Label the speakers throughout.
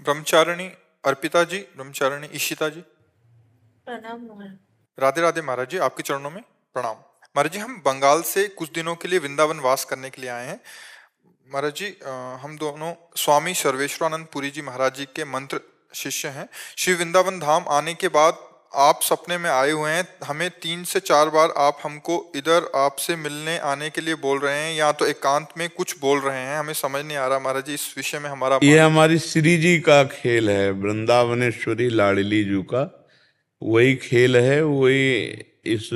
Speaker 1: ब्रह्मचारिणी अर्पिता जी, ब्रह्मचारिणी ईशिता जी।
Speaker 2: प्रणाम महाराज।
Speaker 1: राधे राधे महाराज जी, आपके चरणों में प्रणाम। महाराज जी, हम बंगाल से कुछ दिनों के लिए वृंदावन वास करने के लिए आए हैं। महाराज जी, हम दोनों स्वामी सर्वेश्वरानंद पुरी जी महाराज जी के मंत्र शिष्य हैं। श्री वृंदावन धाम आने के बाद आप सपने में आए हुए हैं। हमें 3 से 4 बार आप हमको इधर आपसे मिलने आने के लिए बोल रहे हैं, या तो एकांत में कुछ बोल रहे हैं, हमें समझ नहीं आ रहा महाराज जी। इस विषय में हमारा
Speaker 3: ये हमारी श्री जी का खेल है, वृंदावनेश्वरी लाडली जी का वही खेल है। वही इस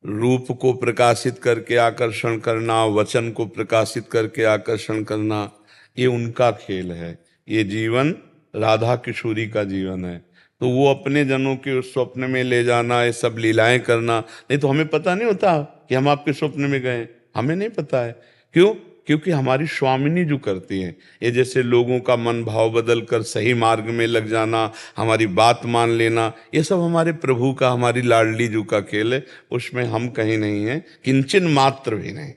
Speaker 3: रूप को प्रकाशित करके आकर्षण करना, वचन को प्रकाशित करके आकर्षण करना, ये उनका खेल है। ये जीवन राधा किशोरी का जीवन है। तो वो अपने जनों के उस स्वप्न में ले जाना, ये सब लीलाएं करना, नहीं तो हमें पता नहीं होता कि हम आपके स्वप्न में गए। हमें नहीं पता है। क्यों? क्योंकि हमारी स्वामिनी जो करती हैं, ये जैसे लोगों का मन भाव बदल कर सही मार्ग में लग जाना, हमारी बात मान लेना, ये सब हमारे प्रभु का, हमारी लाडली जी का खेल है। उसमें हम कहीं नहीं हैं, किंचन मात्र भी नहीं।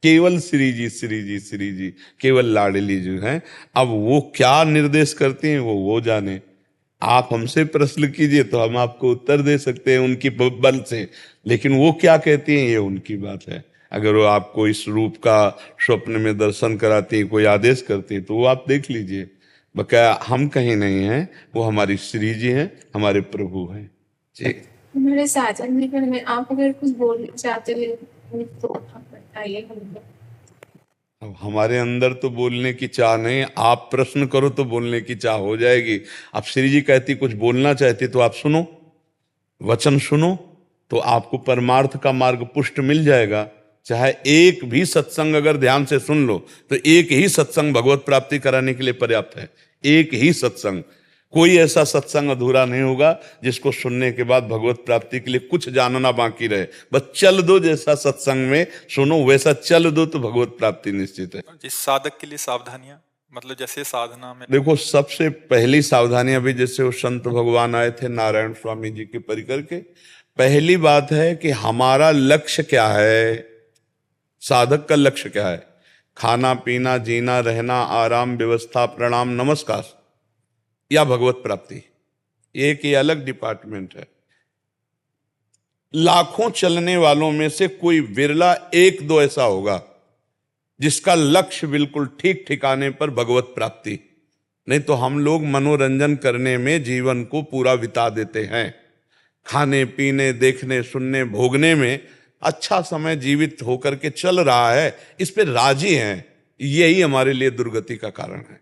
Speaker 3: केवल श्री जी, श्री जी, श्री जी, केवल लाडली जी हैं। अब वो क्या निर्देश करती हैं वो जाने। आप हमसे प्रश्न कीजिए तो हम आपको उत्तर दे सकते हैं उनकी बल से, लेकिन वो क्या कहती हैं ये उनकी बात है। अगर वो आपको इस रूप का स्वप्न में दर्शन कराती है, कोई आदेश करती है, तो वो आप देख लीजिए। बकाया हम कहीं नहीं हैं, वो हमारी श्री जी हैं, हमारे प्रभु हैं जी।
Speaker 2: मेरे साजन में आप अगर कुछ बोलना चाहते हैं तो आप बताइए हमको।
Speaker 3: अब हमारे अंदर तो बोलने की चाह नहीं, आप प्रश्न करो तो बोलने की चाह हो जाएगी। अब श्री जी कहती कुछ बोलना चाहती तो आप सुनो, वचन सुनो, तो आपको परमार्थ का मार्ग पुष्ट मिल जाएगा। चाहे एक भी सत्संग अगर ध्यान से सुन लो तो एक ही सत्संग भगवत प्राप्ति कराने के लिए पर्याप्त है। एक ही सत्संग, कोई ऐसा सत्संग अधूरा नहीं होगा जिसको सुनने के बाद भगवत प्राप्ति के लिए कुछ जानना बाकी रहे। बस चल दो, जैसा सत्संग में सुनो वैसा चल दो तो भगवत प्राप्ति निश्चित है।
Speaker 1: इस साधक के लिए सावधानियां, मतलब जैसे साधना में
Speaker 3: देखो, सबसे पहली सावधानियां भी जैसे वो संत भगवान आए थे नारायण स्वामी जी के परिकर के, पहली बात है कि हमारा लक्ष्य क्या है, साधक का लक्ष्य क्या है। खाना पीना, जीना, रहना, आराम, व्यवस्था, प्रणाम, नमस्कार, या भगवत प्राप्ति। एक ये अलग डिपार्टमेंट है। लाखों चलने वालों में से कोई विरला एक दो ऐसा होगा जिसका लक्ष्य बिल्कुल ठीक ठिकाने पर भगवत प्राप्ति। नहीं तो हम लोग मनोरंजन करने में जीवन को पूरा बिता देते हैं। खाने पीने, देखने, सुनने, भोगने में अच्छा समय जीवित होकर के चल रहा है, इस पे राजी हैं। यही हमारे लिए दुर्गति का कारण है।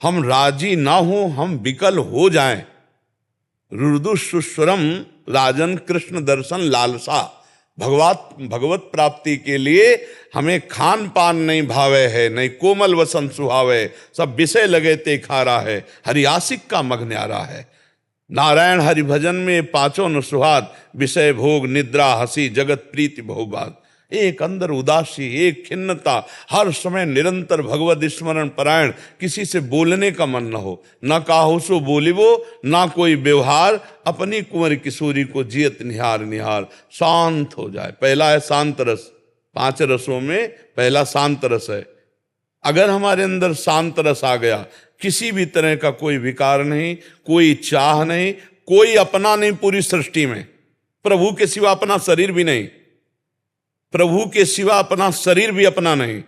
Speaker 3: हम राजी ना हो, हम विकल हो जाएं। रुदु सुस्वरम राजन कृष्ण दर्शन लालसा। भगवत प्राप्ति के लिए हमें खान पान नहीं भावे है, नहीं कोमल वसन सुहावे, सब विषय लगे ते खारा है, हरियासिक का मग न्यारा है। नारायण हरि भजन में पांचों न सुहाद, विषय भोग निद्रा हंसी जगत प्रीति बहुबाद। एक अंदर उदासी, एक खिन्नता, हर समय निरंतर भगवत स्मरण परायण, किसी से बोलने का मन न हो, न काहू सो बोलिबो, ना कोई व्यवहार, अपनी कुंवर किशोरी को जियत निहार निहार, शांत हो जाए। पहला है शांत रस। 5 रसों में पहला शांत रस है। अगर हमारे अंदर शांत रस आ गया, किसी भी तरह का कोई विकार नहीं, कोई चाह नहीं, कोई अपना नहीं पूरी सृष्टि में, प्रभु के सिवा अपना शरीर भी नहीं, प्रभु के सिवा अपना शरीर भी अपना नहीं,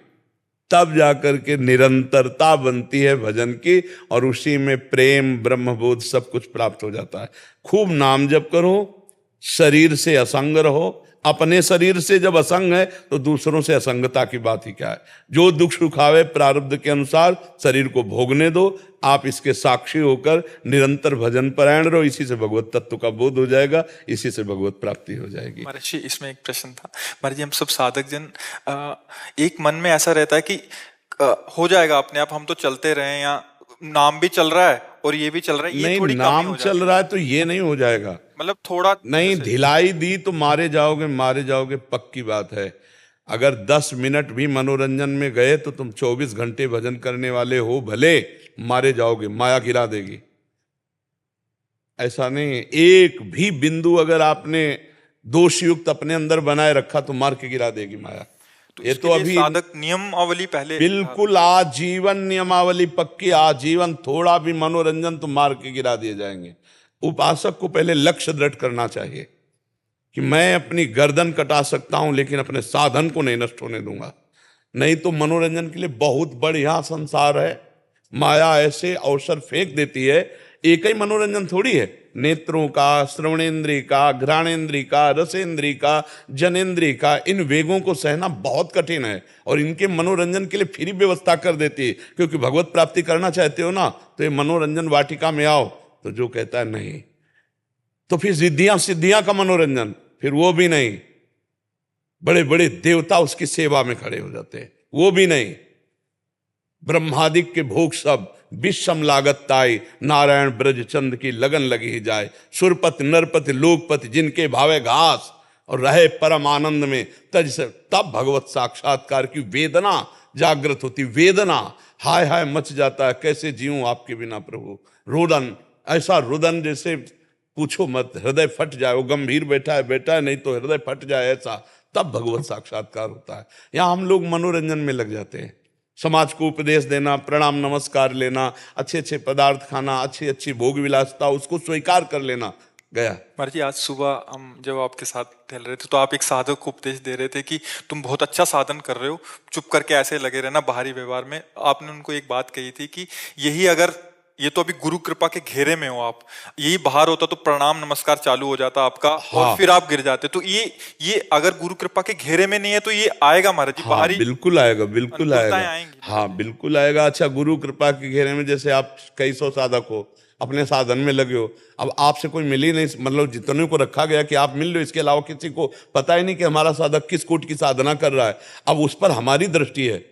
Speaker 3: तब जाकर के निरंतरता बनती है भजन की, और उसी में प्रेम, ब्रह्मबोध सब कुछ प्राप्त हो जाता है। खूब नाम जप करो, शरीर से असंग रहो। अपने शरीर से जब असंग है तो दूसरों से असंगता की बात ही क्या है। जो दुख सुखावे प्रारब्ध के अनुसार शरीर को भोगने दो। आप इसके साक्षी होकर निरंतर भजन परायण रहो, इसी से भगवत तत्व का बोध हो जाएगा, इसी से भगवत प्राप्ति हो जाएगी।
Speaker 1: महर्षि, इसमें एक प्रश्न था। महाराज जी, हम सब साधक जन एक मन में ऐसा रहता है कि हो जाएगा अपने आप, हम तो चलते रहे, या नाम भी चल रहा है और ये भी चल रहा है, ये
Speaker 3: नहीं,
Speaker 1: थोड़ी
Speaker 3: नाम चल रहा है तो ये नहीं हो जाएगा।
Speaker 1: मतलब थोड़ा
Speaker 3: नहीं, ढिलाई दी तो मारे जाओगे, पक्की बात है। अगर 10 मिनट भी मनोरंजन में गए तो तुम 24 घंटे भजन करने वाले हो भले, मारे जाओगे, माया गिरा देगी। ऐसा नहीं, एक भी बिंदु अगर आपने दोषयुक्त अपने अंदर बनाए रखा तो मार के गिरा देगी माया।
Speaker 1: तो
Speaker 3: ये
Speaker 1: इसके
Speaker 3: तो
Speaker 1: लिए
Speaker 3: अभी
Speaker 1: साधक नियमावली पहले
Speaker 3: बिल्कुल आजीवन नियमावली पक्की, आजीवन, थोड़ा भी मनोरंजन तो मार के गिरा दिए जाएंगे। उपासक को पहले लक्ष्य दृढ़ करना चाहिए कि मैं अपनी गर्दन कटा सकता हूं लेकिन अपने साधन को नहीं नष्ट होने दूंगा। नहीं तो मनोरंजन के लिए बहुत बढ़िया संसार है, माया ऐसे अवसर फेंक देती है। एक ही मनोरंजन थोड़ी है, नेत्रों का, श्रवणेन्द्रिय का, घ्राणेन्द्रिय का, रसेंद्रिय का, जनेन्द्रिय का, इन वेगों को सहना बहुत कठिन है और इनके मनोरंजन के लिए फिर व्यवस्था कर देती है। क्योंकि भगवत प्राप्ति करना चाहते हो ना, तो ये मनोरंजन वाटिका में आओ, तो जो कहता है नहीं, तो फिर रिद्धियां सिद्धियां का मनोरंजन, फिर वो भी नहीं। बड़े बड़े देवता उसकी सेवा में खड़े हो जाते हैं, वो भी नहीं। ब्रह्मादिक के भोग सब विषम लागत ताई, नारायण ब्रज चंद की लगन लगी ही जाए। सुरपति नरपति लोकपति जिनके भावे घास, और रहे परम आनंद में तज से। तब भगवत साक्षात्कार की वेदना जागृत होती, वेदना, हाय हाय मच जाता है, कैसे जीऊं आपके बिना प्रभु। रुदन, ऐसा रुदन जैसे पूछो मत, हृदय फट जाए। वो गंभीर बैठा है नहीं तो हृदय फट जाए, ऐसा। तब भगवत साक्षात्कार होता है। यहां हम लोग मनोरंजन में लग जाते हैं, समाज को उपदेश देना, प्रणाम नमस्कार लेना, अच्छे अच्छे पदार्थ खाना, अच्छी अच्छी भोग विलासता, उसको स्वीकार कर लेना, गया।
Speaker 1: महाराज जी, आज सुबह हम जब आपके साथ टहल रहे थे तो आप एक साधक को उपदेश दे रहे थे कि तुम बहुत अच्छा साधन कर रहे हो, चुप करके ऐसे लगे रहना बाहरी व्यवहार में। आपने उनको एक बात कही थी कि यही अगर, ये तो अभी गुरु कृपा के घेरे में हो आप, यही बाहर होता तो प्रणाम नमस्कार चालू हो जाता आपका,
Speaker 3: हाँ।
Speaker 1: और फिर आप गिर जाते। तो ये अगर गुरु कृपा के घेरे में नहीं है तो ये आएगा महाराज जी,
Speaker 3: हाँ,
Speaker 1: बाहरी
Speaker 3: बिल्कुल आएगा, बिल्कुल आएगा।
Speaker 1: आएंगी।
Speaker 3: हाँ, बिल्कुल आएगा। अच्छा, गुरु कृपा के घेरे में जैसे आप कई सौ साधक हो, अपने साधन में लगे हो, अब आपसे कोई मिल ही नहीं, मतलब जितने को रखा गया कि आप मिल लो, इसके अलावा किसी को पता ही नहीं कि हमारा साधक किस कोट की साधना कर रहा है। अब उस पर हमारी दृष्टि है,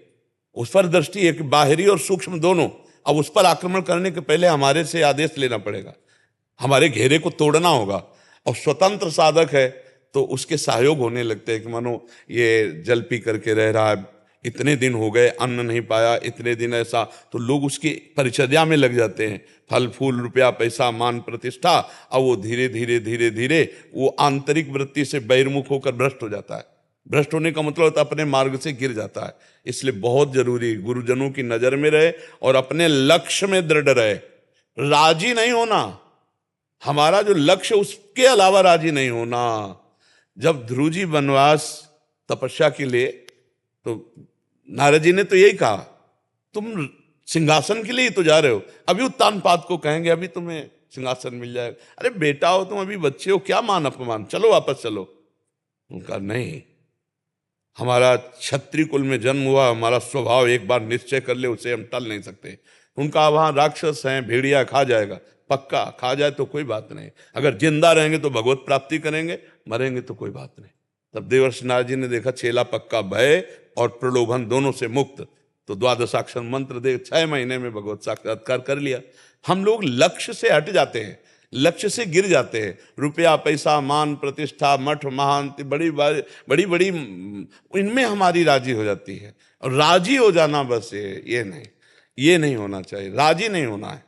Speaker 3: उस पर दृष्टि है कि बाहरी और सूक्ष्म दोनों। अब उस पर आक्रमण करने के पहले हमारे से आदेश लेना पड़ेगा, हमारे घेरे को तोड़ना होगा। और स्वतंत्र साधक है तो उसके सहयोग होने लगते हैं कि मानो ये जल पी करके रह रहा है, इतने दिन हो गए अन्न नहीं पाया, इतने दिन ऐसा, तो लोग उसकी परिचर्या में लग जाते हैं। फल फूल रुपया पैसा मान प्रतिष्ठा, अब वो धीरे धीरे धीरे धीरे वो आंतरिक वृत्ति से बहिर्मुख होकर भ्रष्ट हो जाता है। भ्रष्ट होने का मतलब होता है अपने मार्ग से गिर जाता है। इसलिए बहुत जरूरी गुरुजनों की नजर में रहे और अपने लक्ष्य में दृढ़ रहे, राजी नहीं होना। हमारा जो लक्ष्य, उसके अलावा राजी नहीं होना। जब ध्रुव जी वनवास तपस्या के लिए, तो नारद जी ने तो यही कहा, तुम सिंहासन के लिए ही तो जा रहे हो, अभी उत्तानपाद को कहेंगे अभी तुम्हें सिंहासन मिल जाएगा। अरे बेटा हो तुम, अभी बच्चे हो, क्या मान अपमान, चलो वापस चलो। उनका नहीं, हमारा क्षत्रिय कुल में जन्म हुआ, हमारा स्वभाव एक बार निश्चय कर ले उसे हम टल नहीं सकते। उनका वहां राक्षस हैं, भेड़िया खा जाएगा, पक्का खा जाए तो कोई बात नहीं, अगर जिंदा रहेंगे तो भगवत प्राप्ति करेंगे, मरेंगे तो कोई बात नहीं। तब देवर्षि नारद जी ने देखा चेला पक्का भय और प्रलोभन दोनों से मुक्त, तो द्वादशाक्षर मंत्र दे 6 महीने में भगवत साक्षात्कार कर लिया। हम लोग लक्ष्य से हट जाते हैं, लक्ष्य से गिर जाते हैं। रुपया पैसा मान प्रतिष्ठा मठ महांति बड़ी बड़ी इनमें हमारी राजी हो जाती है। और राजी हो जाना बस ये नहीं होना चाहिए, राजी नहीं होना है।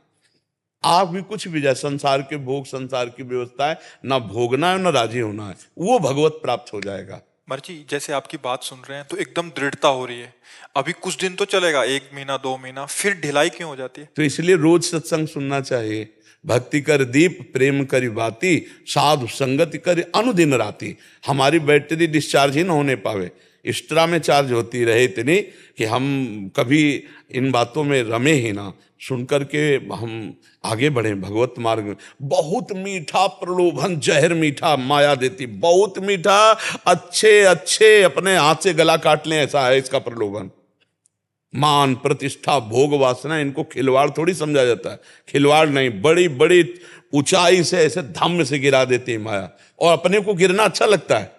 Speaker 3: आप भी कुछ भी जाए, संसार के भोग, संसार की व्यवस्था है, ना भोगना है ना राजी होना है, वो भगवत प्राप्त हो जाएगा।
Speaker 1: मर्जी, जैसे आपकी बात सुन रहे हैं तो एकदम दृढ़ता हो रही है। अभी कुछ दिन तो चलेगा, 1 महीना 2 महीना, फिर ढिलाई क्यों हो जाती है?
Speaker 3: तो इसलिए रोज सत्संग सुनना चाहिए। भक्ति कर दीप प्रेम करी बाती, साधु संगति कर अनुदिन राती। हमारी बैटरी डिस्चार्ज ही ना होने पावे, एक्स्ट्रा में चार्ज होती रहे इतनी कि हम कभी इन बातों में रमे ही ना, सुन करके हम आगे बढ़े भगवत मार्ग में। बहुत मीठा प्रलोभन, जहर मीठा माया देती, बहुत मीठा, अच्छे अच्छे अपने हाथ से गला काट लें, ऐसा है इसका प्रलोभन। मान प्रतिष्ठा भोग वासना, इनको खिलवाड़ थोड़ी समझा जाता है, खिलवाड़ नहीं, बड़ी बड़ी ऊंचाई से ऐसे धम्म से गिरा देती है माया, और अपने को गिरना अच्छा लगता है।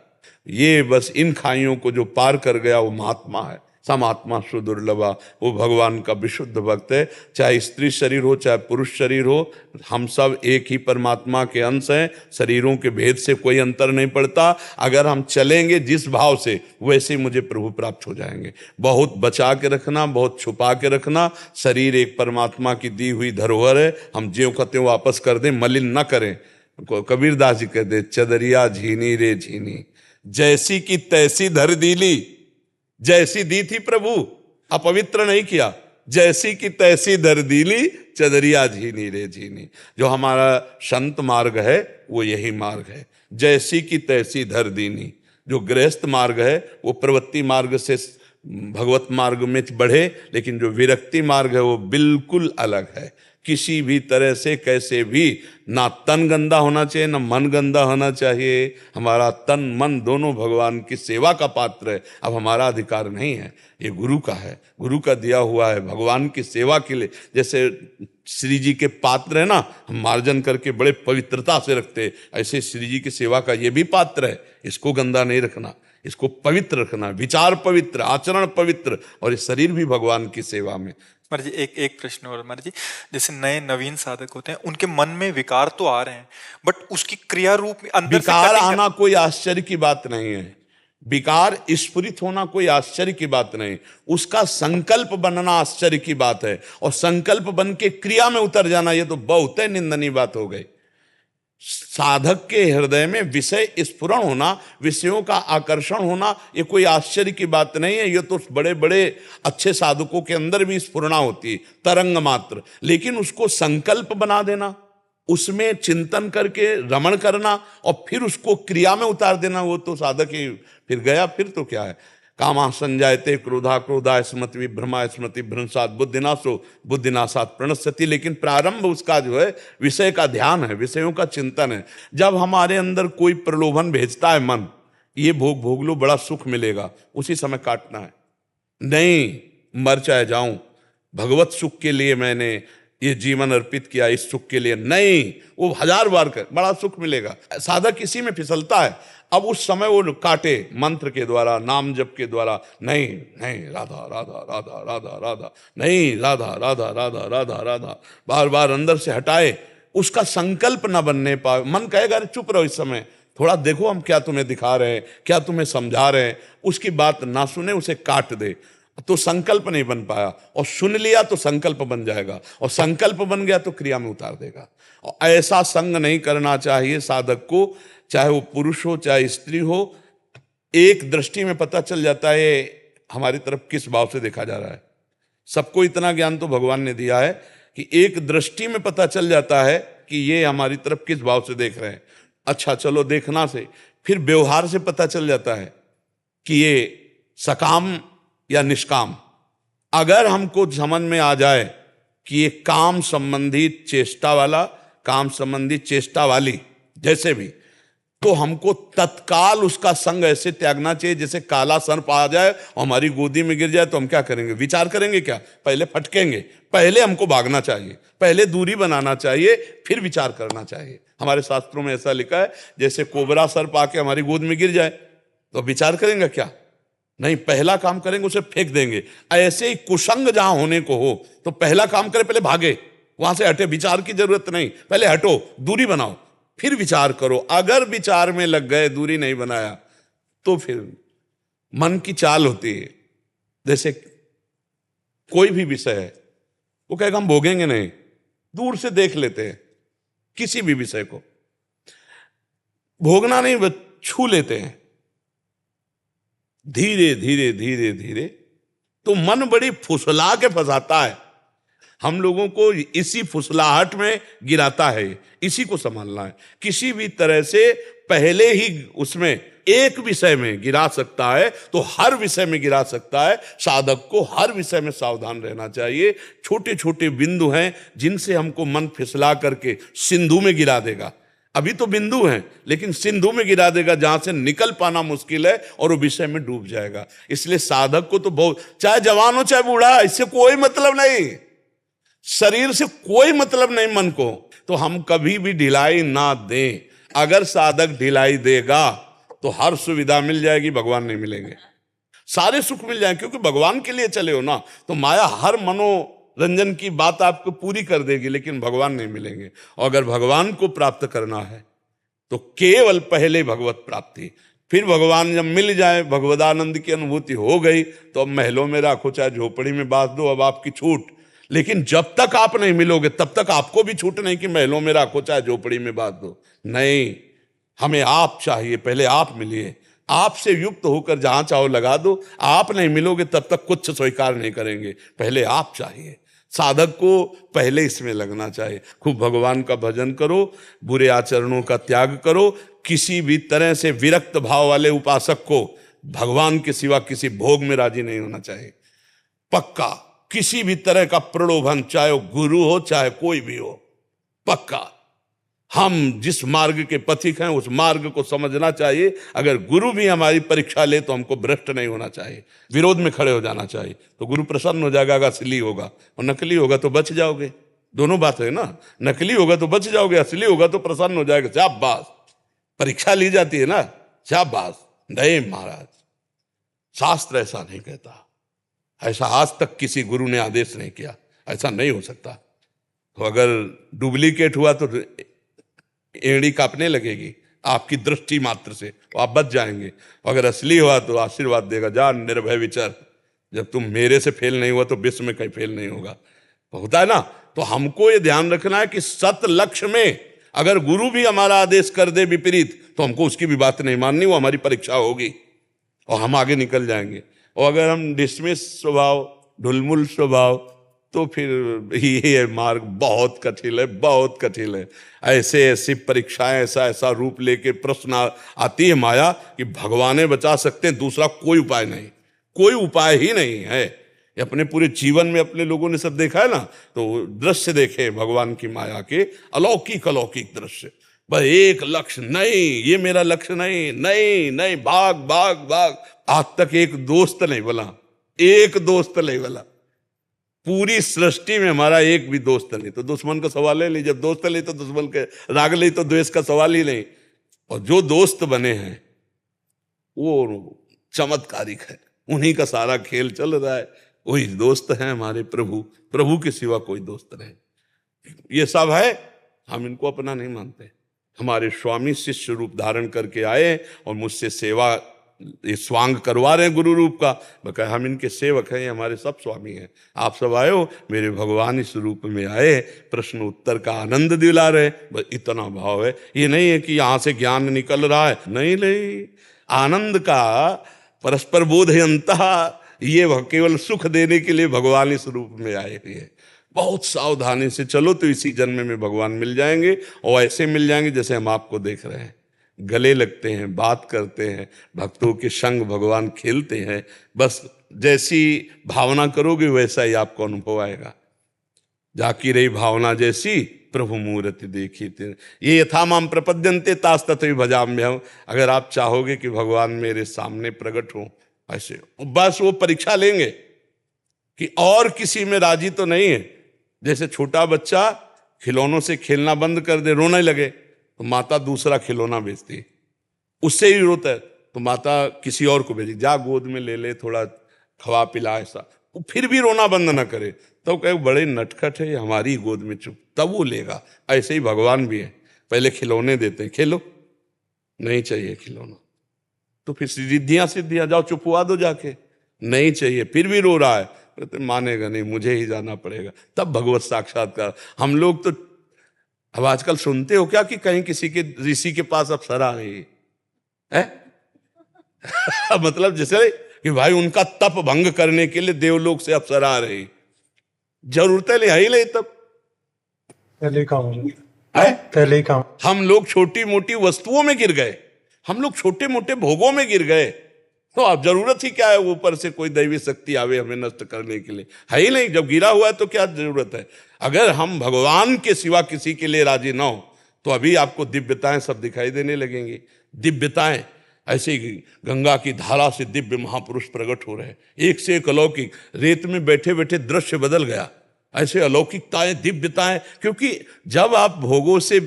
Speaker 3: ये बस इन खाइयों को जो पार कर गया वो महात्मा है, समात्मा सुदुर्लभा, वो भगवान का विशुद्ध भक्त है। चाहे स्त्री शरीर हो चाहे पुरुष शरीर हो, हम सब एक ही परमात्मा के अंश हैं, शरीरों के भेद से कोई अंतर नहीं पड़ता। अगर हम चलेंगे जिस भाव से, वैसे मुझे प्रभु प्राप्त हो जाएंगे। बहुत बचा के रखना, बहुत छुपा के रखना। शरीर एक परमात्मा की दी हुई धरोहर है, हम ज्यों का त्यों वापस कर दें, मलिन न करें। कबीरदास जी कहते, चदरिया झीनी रे झीनी, जैसी की तैसी धर दीली। जैसी दी थी प्रभु, अपवित्र नहीं किया, जैसी की तैसी दर दीली, चदरिया झीनी रे झीनी। जो हमारा संत मार्ग है वो यही मार्ग है, जैसी की तैसी धर दीनी। जो गृहस्थ मार्ग है वो प्रवृत्ति मार्ग से भगवत मार्ग में बढ़े, लेकिन जो विरक्ति मार्ग है वो बिल्कुल अलग है। किसी भी तरह से कैसे भी ना तन गंदा होना चाहिए ना मन गंदा होना चाहिए। हमारा तन मन दोनों भगवान की सेवा का पात्र है। अब हमारा अधिकार नहीं है, ये गुरु का है, गुरु का दिया हुआ है भगवान की सेवा के लिए। जैसे श्री जी के पात्र है ना, हम मार्जन करके बड़े पवित्रता से रखते, ऐसे श्री जी की सेवा का ये भी पात्र है। इसको गंदा नहीं रखना, इसको पवित्र रखना, विचार पवित्र, आचरण पवित्र, और ये शरीर भी भगवान की सेवा में।
Speaker 1: महाराज जी एक प्रश्न और महाराज जी, जैसे नए नवीन साधक होते हैं उनके मन में विकार तो आ रहे हैं, बट उसकी क्रिया रूप में अंदर से
Speaker 3: विकार
Speaker 1: cutting
Speaker 3: आना कोई आश्चर्य की बात नहीं है, विकार स्फुरित होना कोई आश्चर्य की बात नहीं, उसका संकल्प बनना आश्चर्य की बात है। और संकल्प बन के क्रिया में उतर जाना ये तो बहुत ही निंदनीय बात हो गई। साधक के हृदय में विषय स्फुरण होना, विषयों का आकर्षण होना, ये कोई आश्चर्य की बात नहीं है। ये तो बड़े बड़े अच्छे साधकों के अंदर भी स्फुरणा होती है, तरंग मात्र। लेकिन उसको संकल्प बना देना, उसमें चिंतन करके रमण करना और फिर उसको क्रिया में उतार देना, वो तो साधक ही फिर गया। फिर तो क्या है, कामा संजायते क्रोधा क्रोधा स्मृति विभ्रमा स्मृति भ्रंशात बुद्धिनाशो बुद्धिनाशात प्रणश्यति। लेकिन प्रारंभ उसका जो है विषय का ध्यान है, विषयों का चिंतन है। जब हमारे अंदर कोई प्रलोभन भेजता है मन, ये भोग भोग लो बड़ा सुख मिलेगा, उसी समय काटना है। नहीं, मर चाहे जाऊं, भगवत सुख के लिए मैंने ये जीवन अर्पित किया, इस सुख के लिए नहीं, वो 1000 बार कर, बड़ा सुख मिलेगा। साधक इसी में फिसलता है। अब उस समय वो काटे मंत्र के द्वारा, नाम जप के द्वारा, नहीं नहीं राधा राधा राधा राधा राधा, नहीं राधा राधा राधा राधा राधा, बार बार अंदर से हटाए, उसका संकल्प न बनने पाए। मन कहेगा अरे चुप रहो, इस समय थोड़ा देखो हम क्या तुम्हें दिखा रहे हैं, क्या तुम्हें समझा रहे हैं। उसकी बात ना सुने, उसे काट दे, तो संकल्प नहीं बन पाया। और सुन लिया तो संकल्प बन जाएगा, और संकल्प बन गया तो क्रिया में उतार देगा। और ऐसा संग नहीं करना चाहिए साधक को, चाहे वो पुरुष हो चाहे स्त्री हो। एक दृष्टि में पता चल जाता है हमारी तरफ किस भाव से देखा जा रहा है। सबको इतना ज्ञान तो भगवान ने दिया है कि एक दृष्टि में पता चल जाता है कि ये हमारी तरफ किस भाव से देख रहे हैं। अच्छा चलो देखना से, फिर व्यवहार से पता चल जाता है कि ये सकाम या निष्काम। अगर हमको समझ में आ जाए कि ये काम संबंधी चेष्टा वाला, काम संबंधी चेष्टा वाली, जैसे भी, तो हमको तत्काल उसका संग ऐसे त्यागना चाहिए जैसे काला सर्प आ जाए और हमारी गोदी में गिर जाए तो हम क्या करेंगे, विचार करेंगे क्या, पहले फटकेंगे। पहले हमको भागना चाहिए, पहले दूरी बनाना चाहिए, फिर विचार करना चाहिए। हमारे शास्त्रों में ऐसा लिखा है, जैसे कोबरा सर्प आके हमारी गोद में गिर जाए तो विचार करेंगे क्या, नहीं, पहला काम करेंगे उसे फेंक देंगे। ऐसे ही कुसंग जहां होने को हो तो पहला काम करे, पहले भागे, वहां से हटे, विचार की जरूरत नहीं, पहले हटो, दूरी बनाओ, फिर विचार करो। अगर विचार में लग गए, दूरी नहीं बनाया, तो फिर मन की चाल होती है। जैसे कोई भी विषय है, वो कहेगा हम भोगेंगे नहीं, दूर से देख लेते हैं, किसी भी विषय को भोगना नहीं, छू लेते हैं धीरे धीरे धीरे धीरे, तो मन बड़ी फुसला के फंसाता है हम लोगों को, इसी फुसलाहट में गिराता है। इसी को संभालना है। किसी भी तरह से पहले ही उसमें एक विषय में गिरा सकता है तो हर विषय में गिरा सकता है। साधक को हर विषय में सावधान रहना चाहिए। छोटे छोटे बिंदु हैं जिनसे हमको मन फिसला करके सिंधु में गिरा देगा। अभी तो बिंदु हैं, लेकिन सिंधु में गिरा देगा जहां से निकल पाना मुश्किल है, और वो विषय में डूब जाएगा। इसलिए साधक को तो बहुत, चाहे जवान हो चाहे बूढ़ा, इससे कोई मतलब नहीं, शरीर से कोई मतलब नहीं मन को, तो हम कभी भी ढिलाई ना दें। अगर साधक ढिलाई देगा तो हर सुविधा मिल जाएगी, भगवान नहीं मिलेंगे। सारे सुख मिल जाएंगे, क्योंकि भगवान के लिए चले हो ना, तो माया हर मनोरंजन की बात आपको पूरी कर देगी, लेकिन भगवान नहीं मिलेंगे। और अगर भगवान को प्राप्त करना है तो केवल पहले भगवत प्राप्ति, फिर भगवान जब मिल जाए, भगवदानंद की अनुभूति हो गई, तो अब महलों में रखो चाहे झोपड़ी में बांध दो, अब आपकी छूट। लेकिन जब तक आप नहीं मिलोगे तब तक आपको भी छूट नहीं कि महलों में रखो चाहे झोपड़ी में बांध दो। नहीं, हमें आप चाहिए, पहले आप मिलिए, आपसे युक्त होकर जहां चाहो लगा दो। आप नहीं मिलोगे तब तक कुछ स्वीकार नहीं करेंगे, पहले आप चाहिए। साधक को पहले इसमें लगना चाहिए। खूब भगवान का भजन करो, बुरे आचरणों का त्याग करो। किसी भी तरह से विरक्त भाव वाले उपासक को भगवान के सिवा किसी भोग में राजी नहीं होना चाहिए। पक्का किसी भी तरह का प्रलोभन, चाहे वो गुरु हो चाहे कोई भी हो, पक्का हम जिस मार्ग के पथिक हैं उस मार्ग को समझना चाहिए। अगर गुरु भी हमारी परीक्षा ले तो हमको भ्रष्ट नहीं होना चाहिए, विरोध में खड़े हो जाना चाहिए। तो गुरु प्रसन्न हो जाएगा, असली होगा, और नकली होगा तो बच जाओगे। दोनों बात है ना, नकली होगा तो बच जाओगे, असली होगा तो प्रसन्न हो जाएगा। शाबाश, परीक्षा ली जाती है ना, शाबाश। नहीं महाराज, शास्त्र ऐसा नहीं कहता, ऐसा आज तक किसी गुरु ने आदेश नहीं किया, ऐसा नहीं हो सकता। तो अगर डुप्लीकेट हुआ तो एड़ी कांपने लगेगी आपकी दृष्टि मात्र से, तो आप बच जाएंगे। अगर असली हुआ तो आशीर्वाद देगा, जा निर्भय विचर, जब तुम मेरे से फेल नहीं हुआ तो विश्व में कहीं फेल नहीं होगा। होता है ना। तो हमको ये ध्यान रखना है कि सत लक्ष्य में अगर गुरु भी हमारा आदेश कर दे विपरीत तो हमको उसकी भी बात नहीं माननी, वो हमारी परीक्षा होगी और हम आगे निकल जाएंगे। और अगर हम डिसमिस स्वभाव, ढुलमुल स्वभाव, तो फिर ये मार्ग बहुत कठिन है, बहुत कठिन है। ऐसे ऐसी परीक्षाएं, ऐसा ऐसा रूप लेके प्रश्न आती है माया कि भगवान बचा सकते हैं, दूसरा कोई उपाय नहीं, कोई उपाय ही नहीं है। ये अपने पूरे जीवन में अपने लोगों ने सब देखा है ना, तो दृश्य देखे भगवान की माया के, अलौकिक अलौकिक दृश्य। बस एक लक्ष्य नहीं, ये मेरा लक्ष्य नहीं, नहीं नहीं, भाग भाग भाग। आज तक एक दोस्त नहीं बोला, एक दोस्त नहीं बोला, पूरी सृष्टि में हमारा एक भी दोस्त नहीं। तो दुश्मन का सवाल है नहीं, जब दोस्त नहीं तो दुश्मन के, राग नहीं तो द्वेष का सवाल ही नहीं। और जो दोस्त बने हैं वो चमत्कारिक है, उन्हीं का सारा खेल चल रहा है, वही दोस्त हैं हमारे प्रभु। प्रभु के सिवा कोई दोस्त नहीं। ये सब है, हम इनको अपना नहीं मानते। हमारे स्वामी शिष्य रूप धारण करके आए और मुझसे सेवा ये स्वांग करवा रहे हैं गुरु रूप का। बका हम इनके सेवक हैं, ये हमारे सब स्वामी हैं। आप सब आए हो, मेरे भगवान इस रूप में आए, प्रश्न उत्तर का आनंद दिला रहे, बस इतना भाव है। ये नहीं है कि यहाँ से ज्ञान निकल रहा है, नहीं नहीं, आनंद का परस्पर बोधयंतः, ये केवल सुख देने के लिए भगवान इस रूप में आए हुए हैं। बहुत सावधानी से चलो तो इसी जन्म में भगवान मिल जाएंगे, और ऐसे मिल जाएंगे जैसे हम आपको देख रहे हैं, गले लगते हैं, बात करते हैं, भक्तों के संग भगवान खेलते हैं। बस जैसी भावना करोगे वैसा ही आपको अनुभव आएगा। जाकी रही भावना जैसी प्रभु मूर्ति देखी थे, ये यथा माम प्रपद्यन्ते तास तथैव भजाम्यहम्। अगर आप चाहोगे कि भगवान मेरे सामने प्रकट हो, ऐसे बस वो परीक्षा लेंगे कि और किसी में राजी तो नहीं है। जैसे छोटा बच्चा खिलौनों से खेलना बंद कर दे, रोने लगे, तो माता दूसरा खिलौना बेचती है, उससे ही रोता है तो माता किसी और को भेजी, जा गोद में ले ले, थोड़ा खवा पिला, ऐसा। वो फिर भी रोना बंद ना करे तो कहे बड़े नटखट है, हमारी गोद में चुप, तब वो लेगा। ऐसे ही भगवान भी है, पहले खिलौने देते हैं, खेलो, नहीं चाहिए खिलौना तो फिर सिद्धियां जाओ चुपवा दो जाके, नहीं चाहिए, फिर भी रो रहा है, तो मानेगा नहीं, मुझे ही जाना पड़ेगा, तब भगवत साक्षात्कार। हम लोग तो अब आजकल सुनते हो क्या कि कहीं किसी के ऋषि के पास अप्सरा आ रही है मतलब जैसे कि भाई उनका तप भंग करने के लिए देवलोक से अप्सरा आ रही, जरूरत है ही नहीं, तब
Speaker 4: पहले ही काम।
Speaker 3: हम लोग छोटी मोटी वस्तुओं में गिर गए, हम लोग छोटे मोटे भोगों में गिर गए, तो अब जरूरत ही क्या है ऊपर से कोई दैवी शक्ति आवे हमें नष्ट करने के लिए, है ही नहीं। जब गिरा हुआ है तो क्या जरूरत है। अगर हम भगवान के सिवा किसी के लिए राजी ना हो तो अभी आपको दिव्यताएं सब दिखाई देने लगेंगी। दिव्यताएं ऐसे ही गंगा की धारा से दिव्य महापुरुष प्रकट हो रहे हैं, एक से एक अलौकिक। रेत में बैठे बैठे दृश्य बदल गया, ऐसे अलौकिकताएं, दिव्यताएं। क्योंकि जब आप भोगों से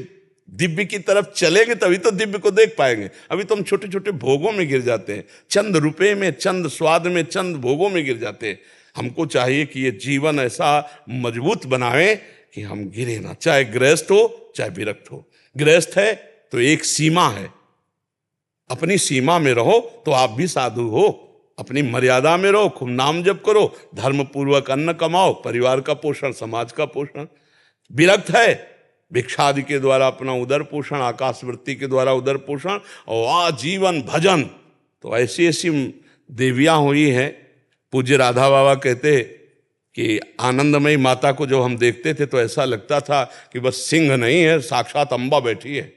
Speaker 3: दिव्य की तरफ चलेंगे तभी तो दिव्य को देख पाएंगे। अभी तो हम छोटे छोटे भोगों में गिर जाते हैं, चंद रुपए में, चंद स्वाद में, चंद भोगों में गिर जाते हैं। हमको चाहिए कि ये जीवन ऐसा मजबूत बनाए कि हम गिरे ना, चाहे गृहस्थ हो चाहे विरक्त हो। गृहस्थ है तो एक सीमा है, अपनी सीमा में रहो तो आप भी साधु हो, अपनी मर्यादा में रहो, खूब नाम जप करो, धर्म पूर्वक अन्न कमाओ, परिवार का पोषण, समाज का पोषण। विरक्त है भिक्षादि के द्वारा अपना उदर पोषण, आकाश वृत्ति के द्वारा उदर पोषण, और आजीवन भजन, तो ऐसी ऐसी देवियां हुई हैं। पूज्य राधा बाबा कहते कि आनंदमयी माता को जब हम देखते थे तो ऐसा लगता था कि बस सिंह नहीं है, साक्षात अम्बा बैठी है।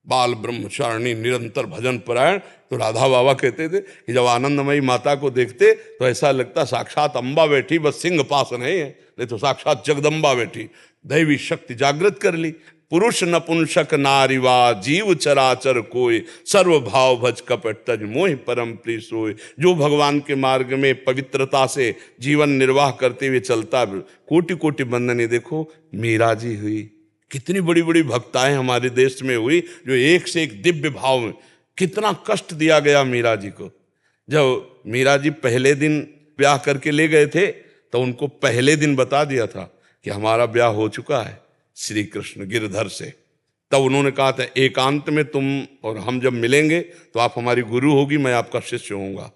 Speaker 3: बाल ब्रह्मचारिणी, निरंतर भजन परायण। तो राधा बाबा कहते थे कि जब आनंदमयी माता को देखते तो ऐसा लगता साक्षात अम्बा बैठी, बस सिंह पास नहीं है, नहीं तो साक्षात जगदम्बा बैठी। दैवी शक्ति जागृत कर ली। पुरुष नपुंसक नारीवा जीव चराचर कोय, सर्व भाव भज कपट तज मोहि परम प्रिय सोय। जो भगवान के मार्ग में पवित्रता से जीवन निर्वाह करते हुए चलता, कोटि कोटि वंदने। देखो मीरा जी हुई, कितनी बड़ी बड़ी भक्ताएं हमारे देश में हुई जो एक से एक दिव्य भाव में। कितना कष्ट दिया गया मीरा जी को। जब मीरा जी पहले दिन ब्याह करके ले गए थे तो उनको पहले दिन बता दिया था कि हमारा ब्याह हो चुका है श्री कृष्ण गिरधर से। तब उन्होंने कहा था एकांत में तुम और हम जब मिलेंगे तो आप हमारी गुरु होगी, मैं आपका शिष्य होऊंगा,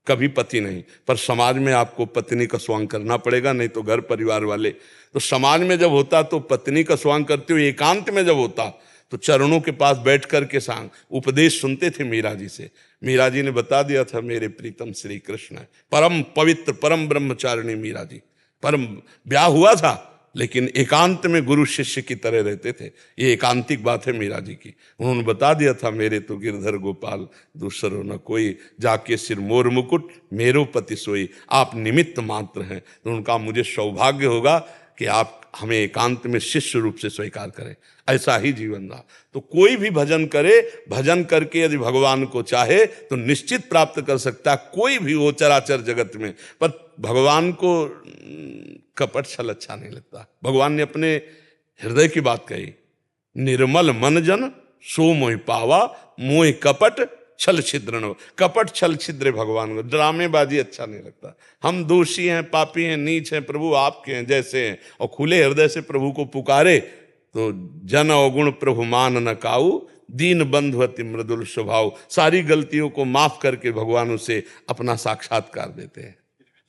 Speaker 3: कभी पति नहीं। पर समाज में आपको पत्नी का स्वांग करना पड़ेगा, नहीं तो घर परिवार वाले। तो समाज में जब होता तो पत्नी का स्वांग करते हुए, एकांत में जब होता तो चरणों के पास बैठ करके सांग उपदेश सुनते थे मीरा जी से। मीरा जी ने बता दिया था मेरे प्रीतम श्री कृष्ण है, परम पवित्र परम ब्रह्मचारिणी मीरा जी। परम ब्याह हुआ था लेकिन एकांत में गुरु शिष्य की तरह रहते थे। ये एकांतिक बात है मीरा जी की। उन्होंने बता दिया था मेरे तो गिरधर गोपाल दूसरो न कोई, जाके सिर मोर मुकुट मेरो पति सोई, आप निमित्त मात्र हैं। तो उनका मुझे सौभाग्य होगा कि आप हमें एकांत में शिष्य रूप से स्वीकार करें। ऐसा ही जीवन रहा। तो कोई भी भजन करे, भजन करके यदि भगवान को चाहे तो निश्चित प्राप्त कर सकता है, कोई भी हो चराचर जगत में। पर भगवान को कपट छल अच्छा नहीं लगता। भगवान ने अपने हृदय की बात कही, निर्मल मन जन सो मोहि पावा, मोहि कपट छल छिद्र न। कपट छल छिद्र भगवान को, ड्रामेबाजी अच्छा नहीं लगता। हम दोषी हैं, पापी हैं, नीच हैं, प्रभु आपके हैं जैसे हैं, और खुले हृदय से प्रभु को पुकारे तो जन अवगुण प्रभु मान न काऊ, दीन बंधु अति मृदुल स्वभाव। सारी गलतियों को माफ करके भगवान उसे अपना साक्षात्कार देते हैं।